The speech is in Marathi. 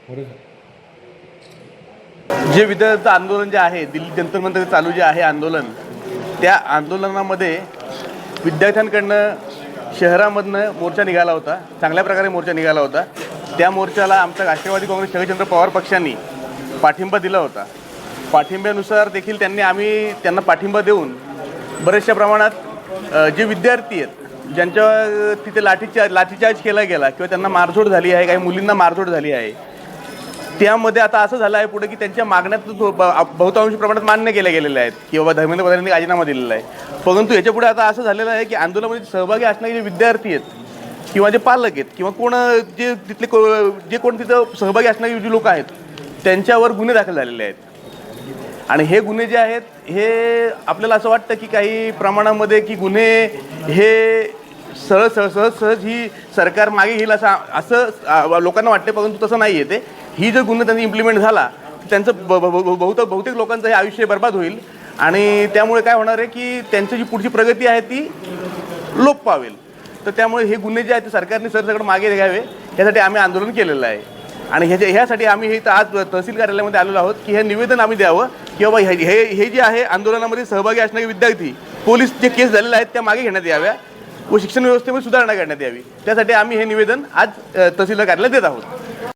जे विद्यार्थ्यांचं आंदोलन जे आहे, दिल्ली जंतर मंतर चालू जे आहे आंदोलन, त्या आंदोलनामध्ये विद्यार्थ्यांकडनं शहरामधनं मोर्चा निघाला होता, चांगल्या प्रकारे मोर्चा निघाला होता. त्या मोर्चाला आमचा राष्ट्रवादी काँग्रेस शरदचंद्र पवार पक्षांनी पाठिंबा दिला होता. पाठिंब्यानुसार देखील त्यांना पाठिंबा देऊन बऱ्याचशा प्रमाणात जे विद्यार्थी आहेत, ज्यांच्या तिथे लाठीचार्ज केला गेला किंवा त्यांना मारझोड झाली आहे, काही मुलींना मारझोड झाली आहे, त्यामध्ये आता असं झालं आहे पुढे की त्यांच्या मागण्यात बहुतांश प्रमाणात मान्य केल्या गेलेल्या आहेत की बाबा धर्मेंद्र प्रधानांनी राजीनामा दिलेला आहे. परंतु याच्यापुढे आता असं झालेलं आहे की आंदोलनामध्ये सहभागी असणारे जे विद्यार्थी आहेत किंवा जे पालक आहेत किंवा जे कोण तिथं सहभागी असणारे जे लोक आहेत, त्यांच्यावर गुन्हे दाखल झालेले आहेत. आणि हे गुन्हे जे आहेत, हे आपल्याला असं वाटतं की काही प्रमाणामध्ये की गुन्हे हे सहज ही सरकार मागे घेईल असं लोकांना वाटते. परंतु तसं नाही आहे. ते ही जर गुन्हा त्यांनी इम्प्लिमेंट झाला त्यांचं बहुतेक लोकांचं हे आयुष्य बर्बाद होईल आणि त्यामुळे काय होणार आहे की त्यांची जी पुढची प्रगती आहे ती लोप पावेल. तर त्यामुळे हे गुन्हे जे आहेत ते सरकारने सरसकट मागे घ्यावे, यासाठी आम्ही आंदोलन केलेलं आहे. आणि ह्यासाठी आम्ही हे आज तहसील कार्यालयामध्ये आलेलो आहोत की हे निवेदन आम्ही द्यावं की बाबा हे जे आहे आंदोलनामध्ये सहभागी असणारे विद्यार्थी, पोलीस जे केस झालेले आहेत त्या मागे घेण्यात याव्या व शिक्षण व्यवस्थेमध्ये सुधारणा करण्यात यावी. त्यासाठी आम्ही हे निवेदन आज तहसील कार्यालयात देत आहोत.